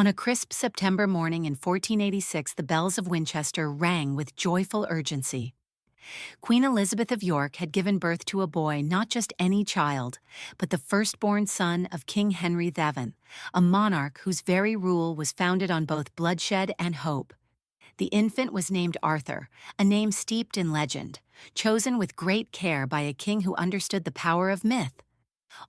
On a crisp September morning in 1486, the bells of Winchester rang with joyful urgency. Queen Elizabeth of York had given birth to a boy, not just any child, but the firstborn son of King Henry VII, a monarch whose very rule was founded on both bloodshed and hope. The infant was named Arthur, a name steeped in legend, chosen with great care by a king who understood the power of myth.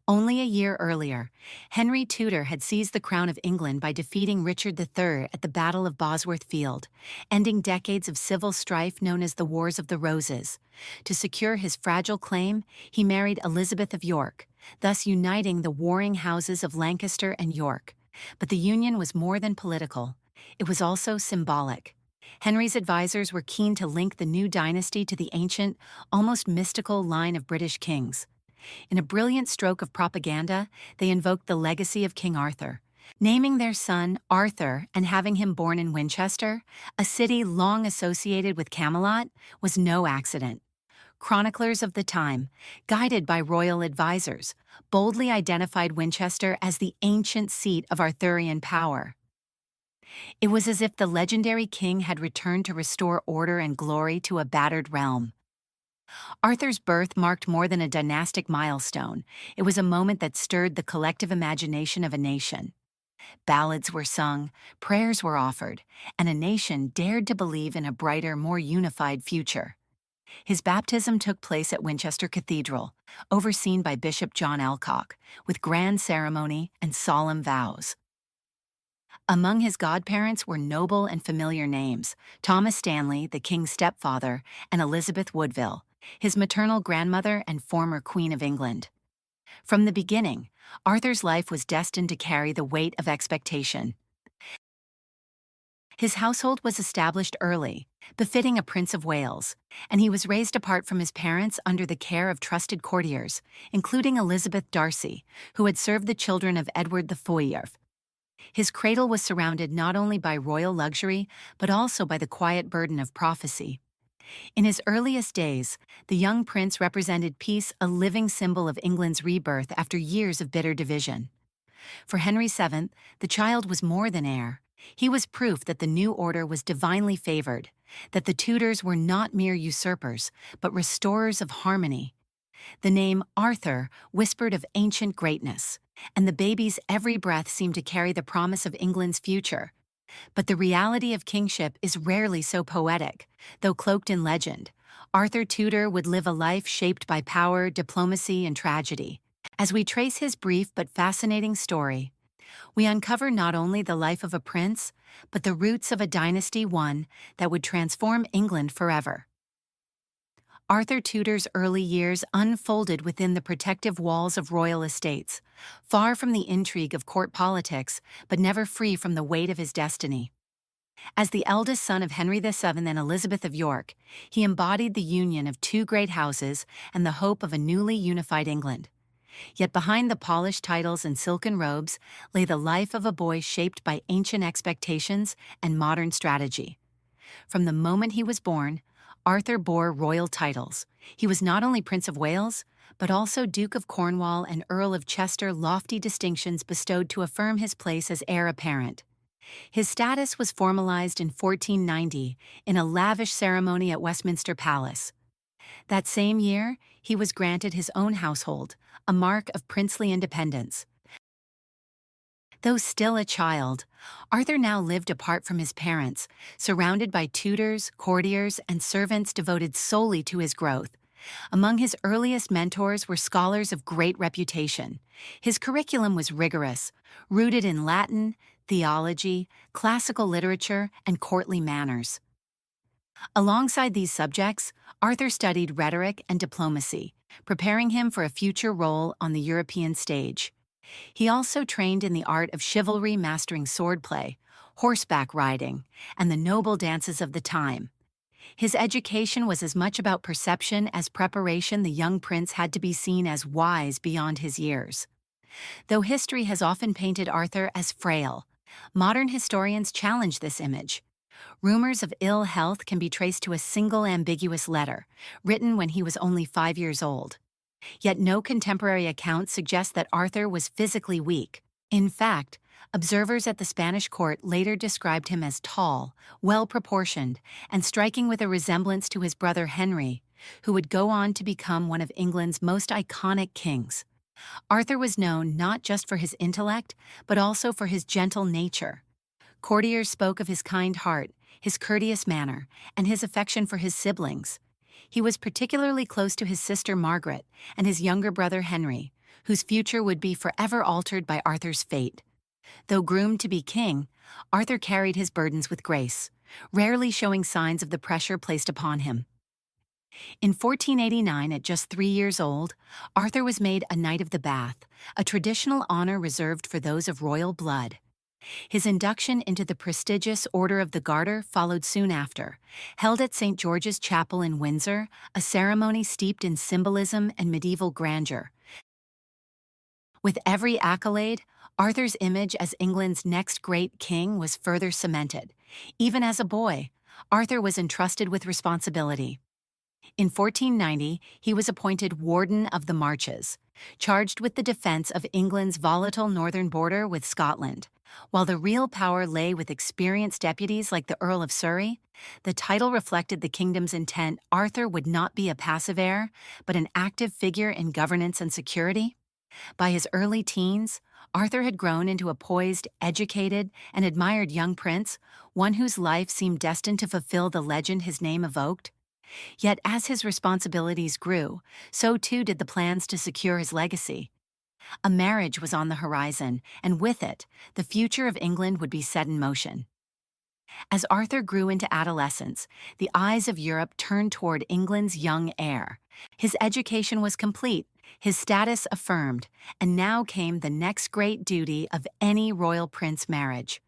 Only a year earlier, Henry Tudor had seized the crown of England by defeating Richard III at the Battle of Bosworth Field, ending decades of civil strife known as the Wars of the Roses. To secure his fragile claim, he married Elizabeth of York, thus uniting the warring houses of Lancaster and York. But the union was more than political. It was also symbolic. Henry's advisors were keen to link the new dynasty to the ancient, almost mystical line of British kings. In a brilliant stroke of propaganda, they invoked the legacy of King Arthur. Naming their son Arthur and having him born in Winchester, a city long associated with Camelot, was no accident. Chroniclers of the time, guided by royal advisors, boldly identified Winchester as the ancient seat of Arthurian power. It was as if the legendary king had returned to restore order and glory to a battered realm. Arthur's birth marked more than a dynastic milestone. It was a moment that stirred the collective imagination of a nation. Ballads were sung, prayers were offered, and a nation dared to believe in a brighter, more unified future. His baptism took place at Winchester Cathedral, overseen by Bishop John Alcock, with grand ceremony and solemn vows. Among his godparents were noble and familiar names: Thomas Stanley, the king's stepfather, and Elizabeth Woodville, his maternal grandmother and former Queen of England. From the beginning, Arthur's life was destined to carry the weight of expectation. His household was established early, befitting a Prince of Wales, and he was raised apart from his parents under the care of trusted courtiers, including Elizabeth Darcy, who had served the children of Edward the Fourth. His cradle was surrounded not only by royal luxury, but also by the quiet burden of prophecy. In his earliest days, the young prince represented peace, a living symbol of England's rebirth after years of bitter division. For Henry VII, the child was more than heir. He was proof that the new order was divinely favored, that the Tudors were not mere usurpers, but restorers of harmony. The name Arthur whispered of ancient greatness, and the baby's every breath seemed to carry the promise of England's future. But the reality of kingship is rarely so poetic. Though cloaked in legend, Arthur Tudor would live a life shaped by power, diplomacy, and tragedy. As we trace his brief but fascinating story, we uncover not only the life of a prince, but the roots of a dynasty, one that would transform England forever. Arthur Tudor's early years unfolded within the protective walls of royal estates, far from the intrigue of court politics, but never free from the weight of his destiny. As the eldest son of Henry VII and Elizabeth of York, he embodied the union of two great houses and the hope of a newly unified England. Yet behind the polished titles and silken robes lay the life of a boy shaped by ancient expectations and modern strategy. From the moment he was born, Arthur bore royal titles. He was not only Prince of Wales, but also Duke of Cornwall and Earl of Chester, lofty distinctions bestowed to affirm his place as heir apparent. His status was formalized in 1490 in a lavish ceremony at Westminster Palace. That same year, he was granted his own household, a mark of princely independence. Though still a child, Arthur now lived apart from his parents, surrounded by tutors, courtiers, and servants devoted solely to his growth. Among his earliest mentors were scholars of great reputation. His curriculum was rigorous, rooted in Latin, theology, classical literature, and courtly manners. Alongside these subjects, Arthur studied rhetoric and diplomacy, preparing him for a future role on the European stage. He also trained in the art of chivalry, mastering swordplay, horseback riding, and the noble dances of the time. His education was as much about perception as preparation. The young prince had to be seen as wise beyond his years. Though history has often painted Arthur as frail, modern historians challenge this image. Rumors of ill health can be traced to a single ambiguous letter, written when he was only 5 years old. Yet no contemporary accounts suggest that Arthur was physically weak. In fact, Observers at the Spanish court later described him as tall, well-proportioned, and striking with a resemblance to his brother Henry, who would go on to become one of England's most iconic kings. Arthur was known not just for his intellect, but also for his gentle nature. Courtiers spoke of his kind heart, his courteous manner, and his affection for his siblings. He was particularly close to his sister Margaret and his younger brother Henry, whose future would be forever altered by Arthur's fate. Though groomed to be king, Arthur carried his burdens with grace, rarely showing signs of the pressure placed upon him. In 1489, at just 3 years old, Arthur was made a Knight of the Bath, a traditional honor reserved for those of royal blood. His induction into the prestigious Order of the Garter followed soon after, held at St. George's Chapel in Windsor, a ceremony steeped in symbolism and medieval grandeur. With every accolade, Arthur's image as England's next great king was further cemented. Even as a boy, Arthur was entrusted with responsibility. In 1490, he was appointed Warden of the Marches, charged with the defense of England's volatile northern border with Scotland. While the real power lay with experienced deputies like the Earl of Surrey, the title reflected the kingdom's intent. Arthur would not be a passive heir, but an active figure in governance and security. By his early teens, Arthur had grown into a poised, educated, and admired young prince, one whose life seemed destined to fulfill the legend his name evoked. Yet as his responsibilities grew, so too did the plans to secure his legacy. A marriage was on the horizon, and with it, the future of England would be set in motion. As Arthur grew into adolescence, the eyes of Europe turned toward England's young heir. His education was complete, his status affirmed, and now came the next great duty of any royal prince marriage.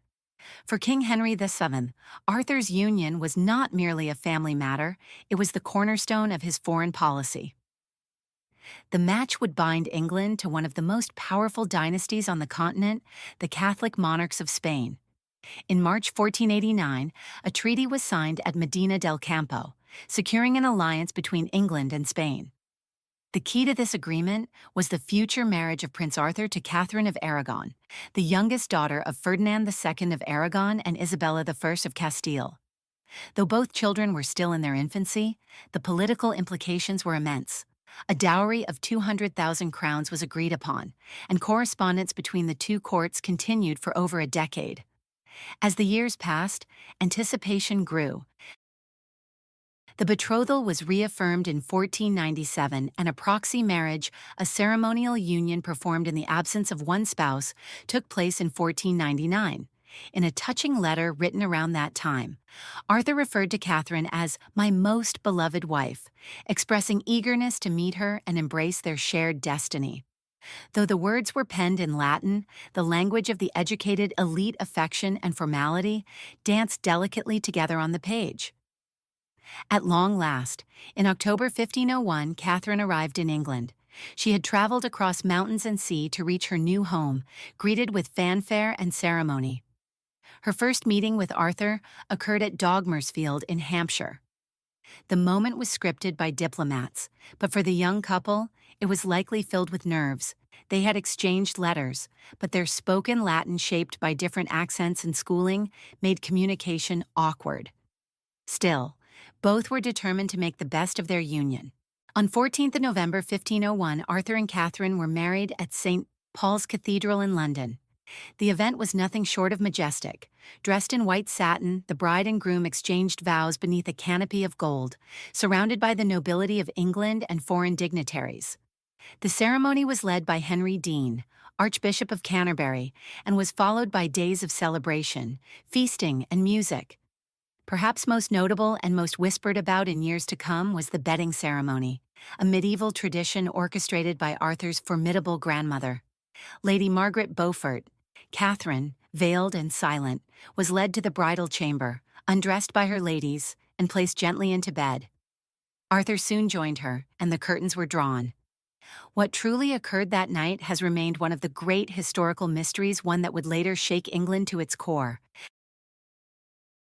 For King Henry VII, Arthur's union was not merely a family matter, it was the cornerstone of his foreign policy. The match would bind England to one of the most powerful dynasties on the continent, the Catholic monarchs of Spain. In March 1489, a treaty was signed at Medina del Campo, securing an alliance between England and Spain. The key to this agreement was the future marriage of Prince Arthur to Catherine of Aragon, the youngest daughter of Ferdinand II of Aragon and Isabella I of Castile. Though both children were still in their infancy, the political implications were immense. A dowry of 200,000 crowns was agreed upon, and correspondence between the two courts continued for over a decade. As the years passed, anticipation grew. The betrothal was reaffirmed in 1497, and a proxy marriage, a ceremonial union performed in the absence of one spouse, took place in 1499. In a touching letter written around that time, Arthur referred to Catherine as "my most beloved wife," expressing eagerness to meet her and embrace their shared destiny. Though the words were penned in Latin, the language of the educated elite affection and formality danced delicately together on the page. At long last, in October 1501, Catherine arrived in England. She had traveled across mountains and sea to reach her new home, greeted with fanfare and ceremony. Her first meeting with Arthur occurred at Dogmersfield in Hampshire. The moment was scripted by diplomats, but for the young couple, it was likely filled with nerves. They had exchanged letters, but their spoken Latin, shaped by different accents and schooling, made communication awkward. Still, both were determined to make the best of their union. On 14th of November 1501, Arthur and Catherine were married at St. Paul's Cathedral in London. The event was nothing short of majestic. Dressed in white satin, the bride and groom exchanged vows beneath a canopy of gold, surrounded by the nobility of England and foreign dignitaries. The ceremony was led by Henry Dean, Archbishop of Canterbury, and was followed by days of celebration, feasting, and music. Perhaps most notable and most whispered about in years to come was the bedding ceremony, a medieval tradition orchestrated by Arthur's formidable grandmother. Lady Margaret Beaufort, Catherine, veiled and silent, was led to the bridal chamber, undressed by her ladies, and placed gently into bed. Arthur soon joined her, and the curtains were drawn. What truly occurred that night has remained one of the great historical mysteries, one that would later shake England to its core.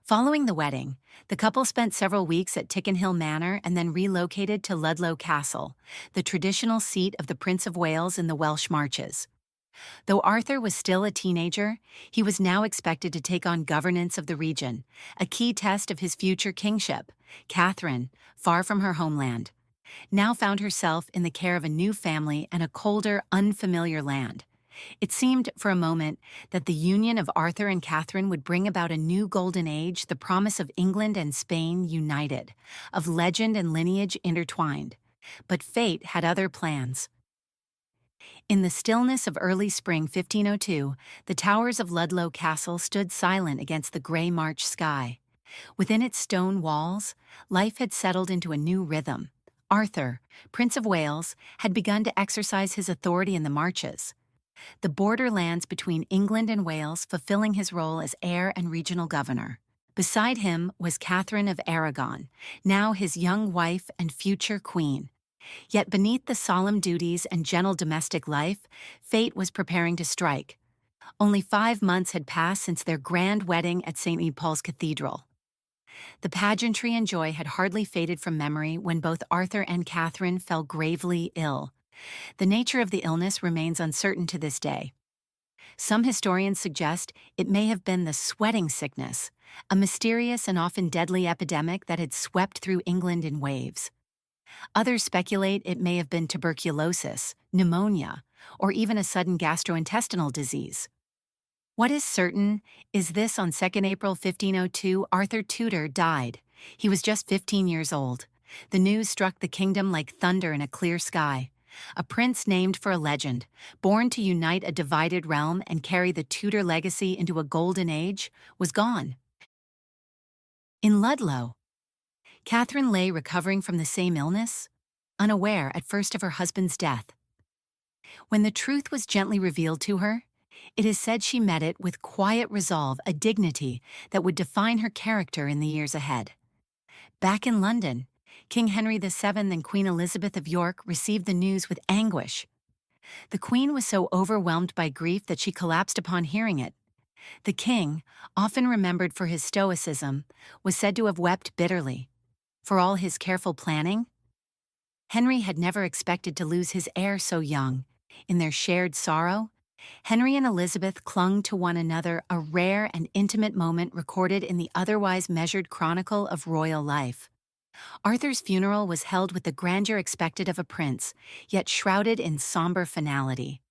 Following the wedding, the couple spent several weeks at Tickenhill Manor and then relocated to Ludlow Castle, the traditional seat of the Prince of Wales in the Welsh Marches. Though Arthur was still a teenager, he was now expected to take on governance of the region, a key test of his future kingship. Catherine, far from her homeland, now found herself in the care of a new family and a colder, unfamiliar land. It seemed, for a moment, that the union of Arthur and Catherine would bring about a new golden age, the promise of England and Spain united, of legend and lineage intertwined. But fate had other plans. In the stillness of early spring 1502, the towers of Ludlow Castle stood silent against the grey March sky. Within its stone walls, life had settled into a new rhythm. Arthur, Prince of Wales, had begun to exercise his authority in the Marches, the borderlands between England and Wales fulfilling his role as heir and regional governor. Beside him was Catherine of Aragon, now his young wife and future queen. Yet beneath the solemn duties and gentle domestic life, fate was preparing to strike. Only 5 months had passed since their grand wedding at St. Paul's Cathedral. The pageantry and joy had hardly faded from memory when both Arthur and Catherine fell gravely ill. The nature of the illness remains uncertain to this day. Some historians suggest it may have been the sweating sickness, a mysterious and often deadly epidemic that had swept through England in waves. Others speculate it may have been tuberculosis, pneumonia, or even a sudden gastrointestinal disease. What is certain is this: on 2nd April 1502, Arthur Tudor died. He was just 15 years old. The news struck the kingdom like thunder in a clear sky. A prince named for a legend, born to unite a divided realm and carry the Tudor legacy into a golden age, was gone. In Ludlow, Catherine lay recovering from the same illness, unaware at first of her husband's death. When the truth was gently revealed to her, it is said she met it with quiet resolve, a dignity that would define her character in the years ahead. Back in London, King Henry VII and Queen Elizabeth of York received the news with anguish. The Queen was so overwhelmed by grief that she collapsed upon hearing it. The King, often remembered for his stoicism, was said to have wept bitterly. For all his careful planning, Henry had never expected to lose his heir so young. In their shared sorrow, Henry and Elizabeth clung to one another, a rare and intimate moment recorded in the otherwise measured chronicle of royal life. Arthur's funeral was held with the grandeur expected of a prince, yet shrouded in somber finality.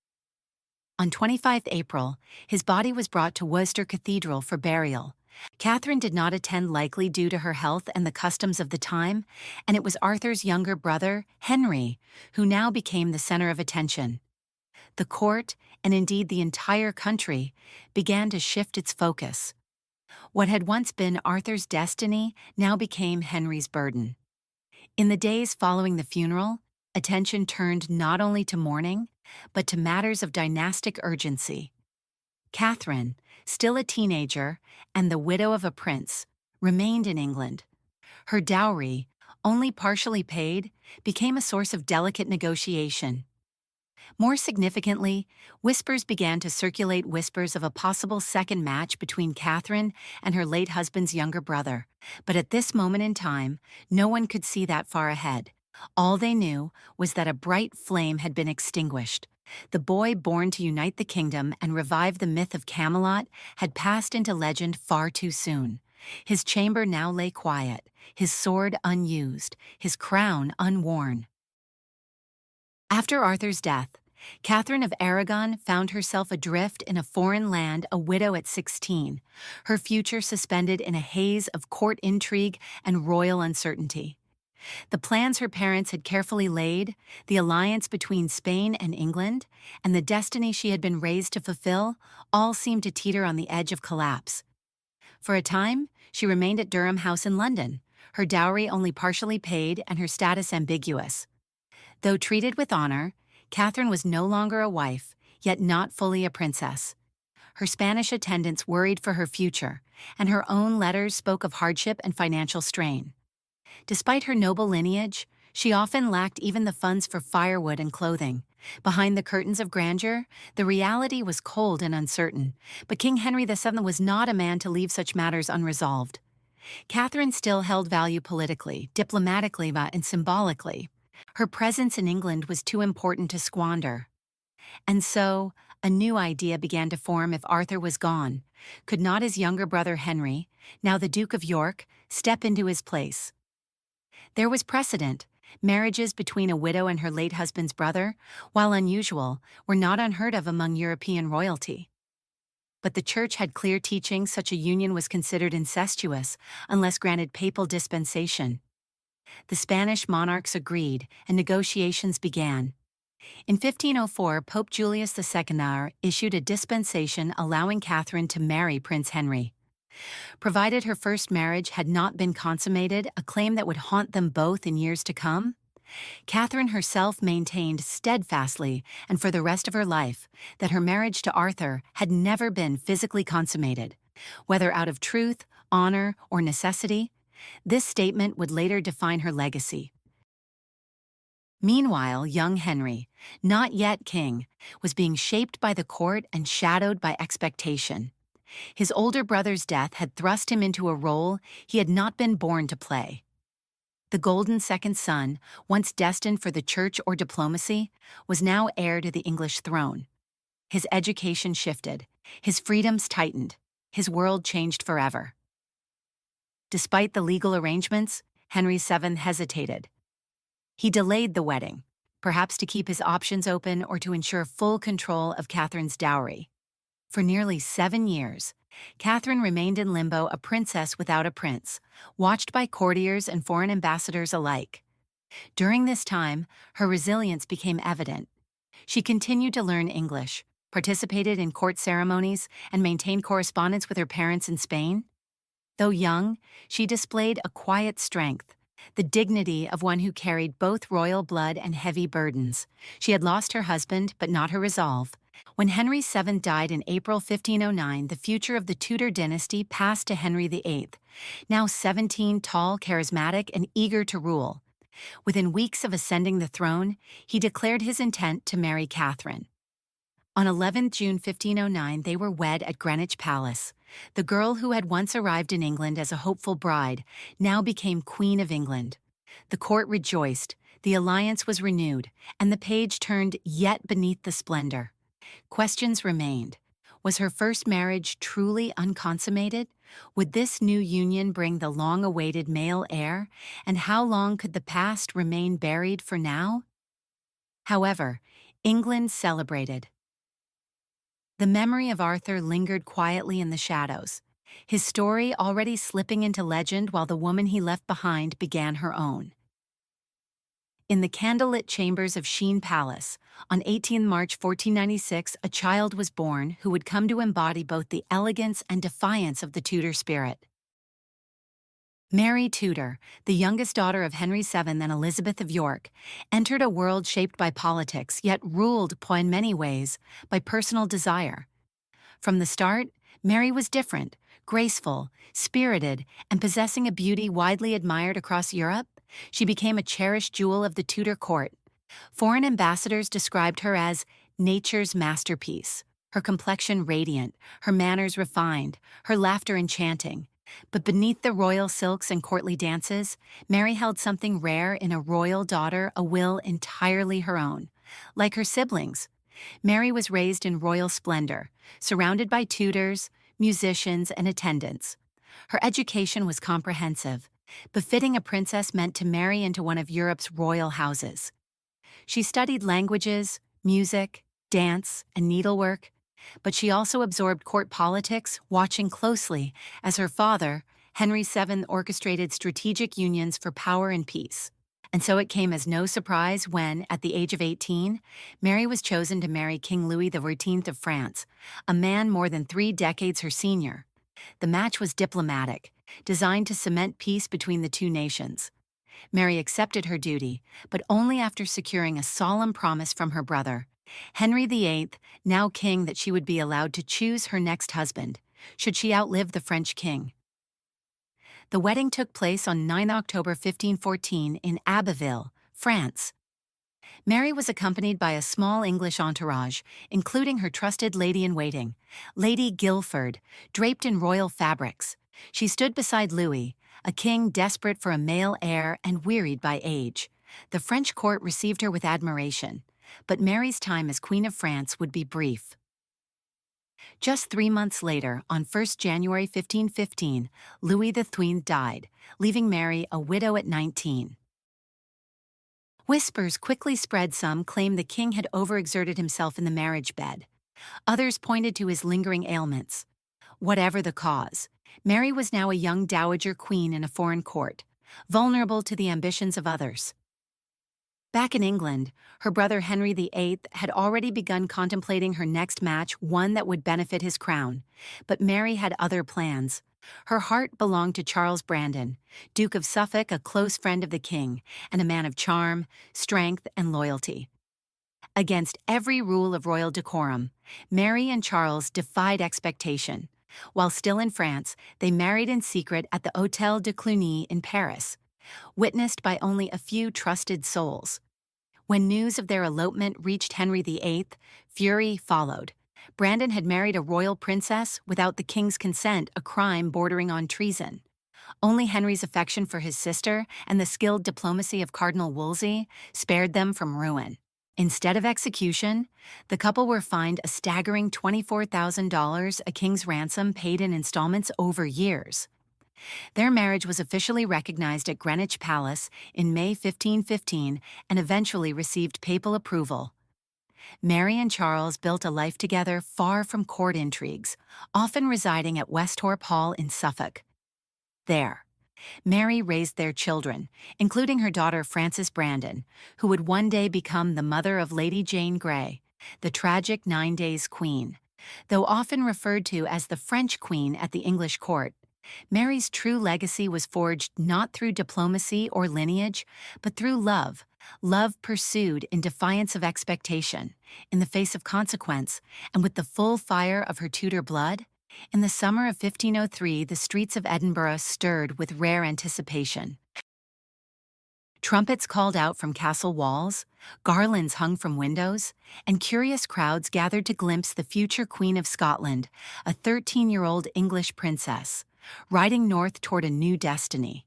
On 25 April, his body was brought to Worcester Cathedral for burial. Catherine did not attend, likely due to her health and the customs of the time, and it was Arthur's younger brother, Henry, who now became the center of attention. The court, and indeed the entire country, began to shift its focus. What had once been Arthur's destiny now became Henry's burden. In the days following the funeral, attention turned not only to mourning, but to matters of dynastic urgency. Catherine, still a teenager and the widow of a prince, remained in England. Her dowry, only partially paid, became a source of delicate negotiation. More significantly, whispers began to circulate, whispers of a possible second match between Catherine and her late husband's younger brother. But at this moment in time, no one could see that far ahead. All they knew was that a bright flame had been extinguished. The boy born to unite the kingdom and revive the myth of Camelot had passed into legend far too soon. His chamber now lay quiet, his sword unused, his crown unworn. After Arthur's death, Catherine of Aragon found herself adrift in a foreign land, a widow at 16, her future suspended in a haze of court intrigue and royal uncertainty. The plans her parents had carefully laid, the alliance between Spain and England, and the destiny she had been raised to fulfill, all seemed to teeter on the edge of collapse. For a time, she remained at Durham House in London, her dowry only partially paid and her status ambiguous. Though treated with honor, Catherine was no longer a wife, yet not fully a princess. Her Spanish attendants worried for her future, and her own letters spoke of hardship and financial strain. Despite her noble lineage, she often lacked even the funds for firewood and clothing. Behind the curtains of grandeur, the reality was cold and uncertain, but King Henry VII was not a man to leave such matters unresolved. Catherine still held value politically, diplomatically, and symbolically. Her presence in England was too important to squander. And so, A new idea began to form if Arthur was gone. Could not his younger brother Henry, now the Duke of York, step into his place? There was precedent. Marriages between a widow and her late husband's brother, while unusual, were not unheard of among European royalty. But the Church had clear teaching such a union was considered incestuous unless granted papal dispensation. The Spanish monarchs agreed, and negotiations began. In 1504, Pope Julius II issued a dispensation allowing Catherine to marry Prince Henry. Provided her first marriage had not been consummated, a claim that would haunt them both in years to come, Catherine herself maintained steadfastly and for the rest of her life that her marriage to Arthur had never been physically consummated. Whether out of truth, honor, or necessity, this statement would later define her legacy. Meanwhile, young Henry, not yet king, was being shaped by the court and shadowed by expectation. His older brother's death had thrust him into a role he had not been born to play. The golden second son, once destined for the church or diplomacy, was now heir to the English throne. His education shifted, his freedoms tightened, his world changed forever. Despite the legal arrangements, Henry VII hesitated. He delayed the wedding, perhaps to keep his options open or to ensure full control of Catherine's dowry. For nearly 7 years, Catherine remained in limbo, a princess without a prince, watched by courtiers and foreign ambassadors alike. During this time, her resilience became evident. She continued to learn English, participated in court ceremonies, and maintained correspondence with her parents in Spain. Though young, she displayed a quiet strength, the dignity of one who carried both royal blood and heavy burdens. She had lost her husband, but not her resolve. When Henry VII died in April 1509, the future of the Tudor dynasty passed to Henry VIII, now 17, tall, charismatic, and eager to rule. Within weeks of ascending the throne, he declared his intent to marry Catherine. On 11 June 1509, they were wed at Greenwich Palace. The girl who had once arrived in England as a hopeful bride now became Queen of England. The court rejoiced, the alliance was renewed, and the page turned yet beneath the splendor. Questions remained. Was her first marriage truly unconsummated? Would this new union bring the long-awaited male heir? And how long could the past remain buried for now? However, England celebrated. The memory of Arthur lingered quietly in the shadows, his story already slipping into legend while the woman he left behind began her own. In the candlelit chambers of Sheen Palace, on 18 March 1496, a child was born who would come to embody both the elegance and defiance of the Tudor spirit. Mary Tudor, the youngest daughter of Henry VII and Elizabeth of York, entered a world shaped by politics, yet ruled, in many ways, by personal desire. From the start, Mary was different, graceful, spirited, and possessing a beauty widely admired across Europe. She became a cherished jewel of the Tudor court. Foreign ambassadors described her as nature's masterpiece, her complexion radiant, her manners refined, her laughter enchanting. But beneath the royal silks and courtly dances, Mary held something rare in a royal daughter, a will entirely her own. Like her siblings, Mary was raised in royal splendor, surrounded by tutors, musicians, and attendants. Her education was comprehensive, befitting a princess meant to marry into one of Europe's royal houses. She studied languages, music, dance, and needlework, but she also absorbed court politics, watching closely as her father, Henry VII, orchestrated strategic unions for power and peace. And so it came as no surprise when, at the age of 18, Mary was chosen to marry King Louis XIV of France, a man more than 3 decades her senior. The match was diplomatic, designed to cement peace between the two nations. Mary accepted her duty, but only after securing a solemn promise from her brother, Henry VIII, now king, that she would be allowed to choose her next husband, should she outlive the French king. The wedding took place on 9 October 1514 in Abbeville, France. Mary was accompanied by a small English entourage, including her trusted lady-in-waiting, Lady Guilford, draped in royal fabrics. She stood beside Louis, a king desperate for a male heir and wearied by age. The French court received her with admiration, but Mary's time as Queen of France would be brief. Just 3 months later, on 1st January 1515, Louis XIII died, leaving Mary a widow at 19. Whispers quickly spread. Some claimed the king had overexerted himself in the marriage bed. Others pointed to his lingering ailments. Whatever the cause, Mary was now a young dowager queen in a foreign court, vulnerable to the ambitions of others. Back in England, her brother Henry VIII had already begun contemplating her next match, one that would benefit his crown. But Mary had other plans. Her heart belonged to Charles Brandon, Duke of Suffolk, a close friend of the king, and a man of charm, strength, and loyalty. Against every rule of royal decorum, Mary and Charles defied expectation. While still in France, they married in secret at the Hôtel de Cluny in Paris, witnessed by only a few trusted souls. When news of their elopement reached Henry VIII, fury followed. Brandon had married a royal princess without the king's consent, a crime bordering on treason. Only Henry's affection for his sister and the skilled diplomacy of Cardinal Wolsey spared them from ruin. Instead of execution, the couple were fined a staggering $24,000, a king's ransom paid in installments over years. Their marriage was officially recognized at Greenwich Palace in May 1515 and eventually received papal approval. Mary and Charles built a life together far from court intrigues, often residing at Westhorpe Hall in Suffolk. There, Mary raised their children, including her daughter Frances Brandon, who would one day become the mother of Lady Jane Grey, the tragic 9 Days Queen. Though often referred to as the French Queen at the English court, Mary's true legacy was forged not through diplomacy or lineage, but through love, love pursued in defiance of expectation, in the face of consequence, and with the full fire of her Tudor blood. In the summer of 1503, the streets of Edinburgh stirred with rare anticipation. Trumpets called out from castle walls, garlands hung from windows, and curious crowds gathered to glimpse the future Queen of Scotland, a 13-year-old English princess, riding north toward a new destiny.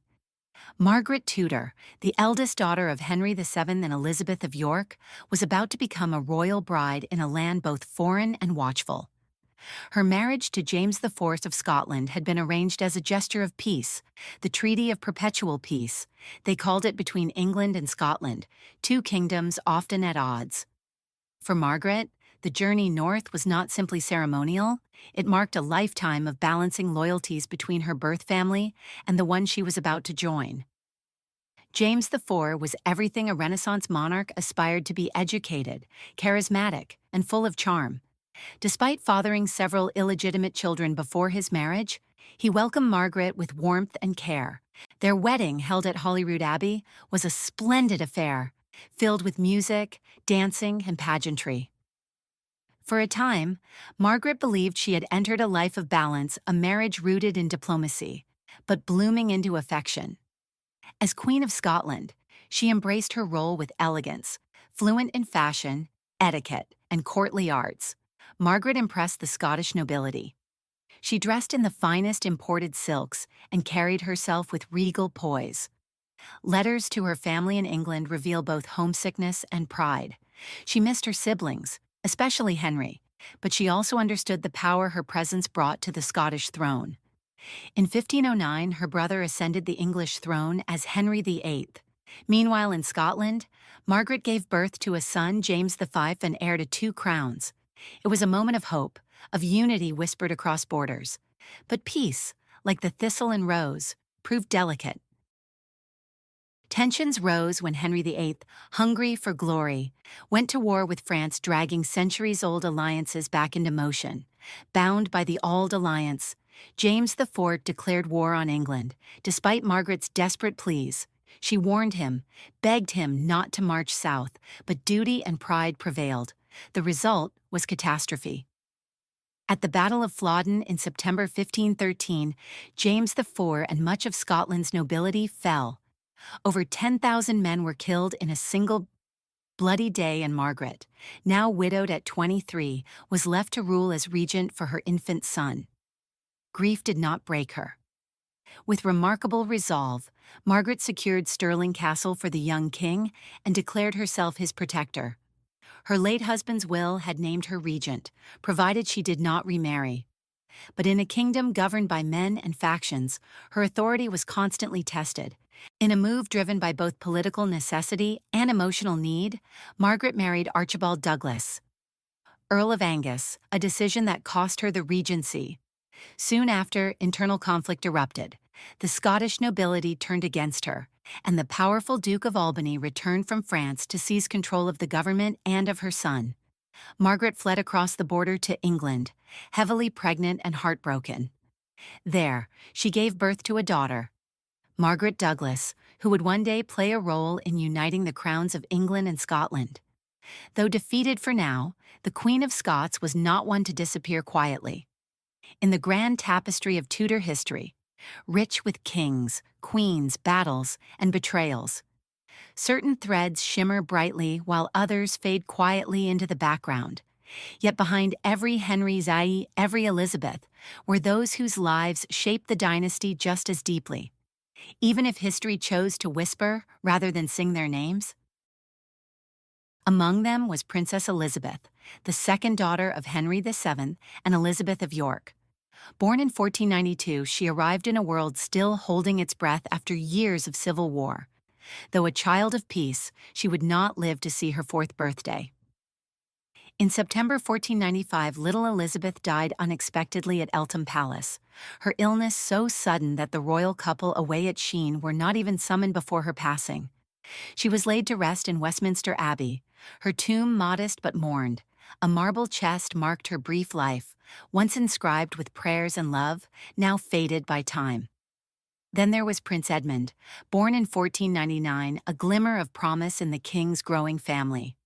Margaret Tudor, the eldest daughter of Henry VII and Elizabeth of York, was about to become a royal bride in a land both foreign and watchful. Her marriage to James IV of Scotland had been arranged as a gesture of peace, the Treaty of Perpetual Peace. They called it, between England and Scotland, two kingdoms often at odds. For Margaret, the journey north was not simply ceremonial. It marked a lifetime of balancing loyalties between her birth family and the one she was about to join. James IV was everything a Renaissance monarch aspired to be: educated, charismatic, and full of charm. Despite fathering several illegitimate children before his marriage, he welcomed Margaret with warmth and care. Their wedding, held at Holyrood Abbey, was a splendid affair, filled with music, dancing, and pageantry. For a time, Margaret believed she had entered a life of balance, a marriage rooted in diplomacy, but blooming into affection. As Queen of Scotland, she embraced her role with elegance, fluent in fashion, etiquette, and courtly arts. Margaret impressed the Scottish nobility. She dressed in the finest imported silks and carried herself with regal poise. Letters to her family in England reveal both homesickness and pride. She missed her siblings, especially Henry, but she also understood the power her presence brought to the Scottish throne. In 1509, her brother ascended the English throne as Henry VIII. Meanwhile, in Scotland, Margaret gave birth to a son, James V, and heir to 2 crowns. It was a moment of hope, of unity whispered across borders. But peace, like the thistle and rose, proved delicate. Tensions rose when Henry VIII, hungry for glory, went to war with France, dragging centuries-old alliances back into motion. Bound by the Auld Alliance, James IV declared war on England. Despite Margaret's desperate pleas, she warned him, begged him not to march south, but duty and pride prevailed. The result was catastrophe. At the Battle of Flodden in September 1513, James IV and much of Scotland's nobility fell. Over 10,000 men were killed in a single bloody day, and Margaret, now widowed at 23, was left to rule as regent for her infant son. Grief did not break her. With remarkable resolve, Margaret secured Stirling Castle for the young king and declared herself his protector. Her late husband's will had named her regent, provided she did not remarry. But in a kingdom governed by men and factions, her authority was constantly tested. In a move driven by both political necessity and emotional need, Margaret married Archibald Douglas, Earl of Angus, a decision that cost her the regency. Soon after, internal conflict erupted. The Scottish nobility turned against her, and the powerful Duke of Albany returned from France to seize control of the government and of her son. Margaret fled across the border to England, heavily pregnant and heartbroken. There, she gave birth to a daughter, Margaret Douglas, who would one day play a role in uniting the crowns of England and Scotland. Though defeated for now, the Queen of Scots was not one to disappear quietly. In the grand tapestry of Tudor history, rich with kings, queens, battles, and betrayals, certain threads shimmer brightly while others fade quietly into the background. Yet behind every Henry Zai, every Elizabeth, were those whose lives shaped the dynasty just as deeply, even if history chose to whisper rather than sing their names. Among them was Princess Elizabeth, the second daughter of Henry VII and Elizabeth of York. Born in 1492, she arrived in a world still holding its breath after years of civil war. Though a child of peace, she would not live to see her fourth birthday. In September 1495, little Elizabeth died unexpectedly at Eltham Palace, her illness so sudden that the royal couple away at Sheen were not even summoned before her passing. She was laid to rest in Westminster Abbey, her tomb modest but mourned. A marble chest marked her brief life, once inscribed with prayers and love, now faded by time. Then there was Prince Edmund, born in 1499, a glimmer of promise in the king's growing family.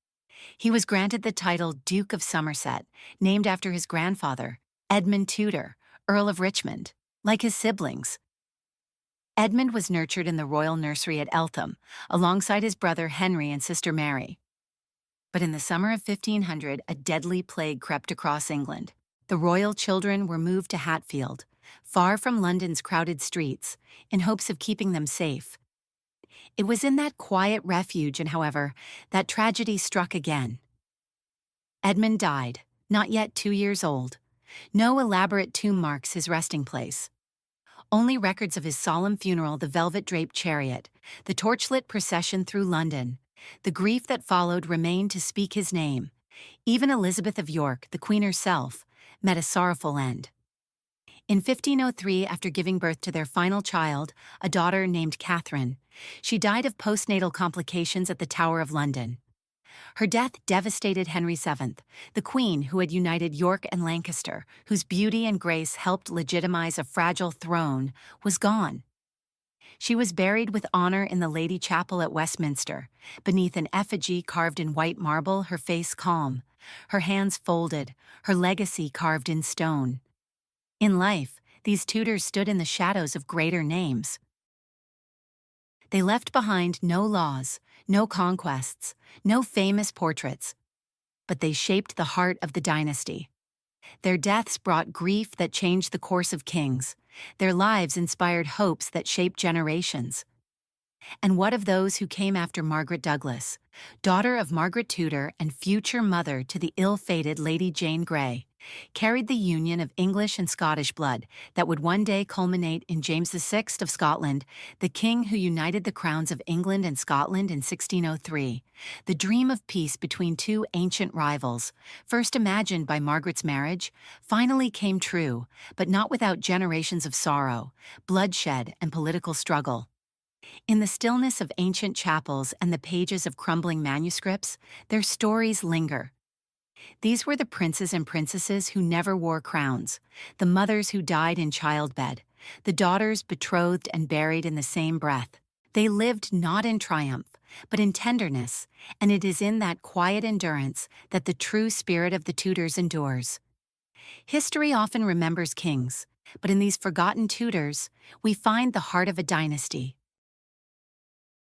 He was granted the title Duke of Somerset, named after his grandfather, Edmund Tudor, Earl of Richmond. Like his siblings, Edmund was nurtured in the royal nursery at Eltham, alongside his brother Henry and sister Mary. But in the summer of 1500, a deadly plague crept across England. The royal children were moved to Hatfield, far from London's crowded streets, in hopes of keeping them safe. It was in that quiet refuge, however, that tragedy struck again. Edmund died, not yet 2 years old. No elaborate tomb marks his resting place. Only records of his solemn funeral, the velvet-draped chariot, the torchlit procession through London. The grief that followed remained to speak his name. Even Elizabeth of York, the Queen herself, met a sorrowful end. In 1503, after giving birth to their final child, a daughter named Catherine, she died of postnatal complications at the Tower of London. Her death devastated Henry VII, the Queen who had united York and Lancaster, whose beauty and grace helped legitimize a fragile throne, was gone. She was buried with honor in the Lady Chapel at Westminster, beneath an effigy carved in white marble, her face calm, her hands folded, her legacy carved in stone. In life, these Tudors stood in the shadows of greater names. They left behind no laws, no conquests, no famous portraits, but they shaped the heart of the dynasty. Their deaths brought grief that changed the course of kings. Their lives inspired hopes that shaped generations. And what of those who came after Margaret Douglas, daughter of Margaret Tudor and future mother to the ill-fated Lady Jane Grey, carried the union of English and Scottish blood that would one day culminate in James VI of Scotland, the king who united the crowns of England and Scotland in 1603. The dream of peace between two ancient rivals, first imagined by Margaret's marriage, finally came true, but not without generations of sorrow, bloodshed, and political struggle. In the stillness of ancient chapels and the pages of crumbling manuscripts, their stories linger. These were the princes and princesses who never wore crowns, the mothers who died in childbed, the daughters betrothed and buried in the same breath. They lived not in triumph, but in tenderness, and it is in that quiet endurance that the true spirit of the Tudors endures. History often remembers kings, but in these forgotten Tudors, we find the heart of a dynasty.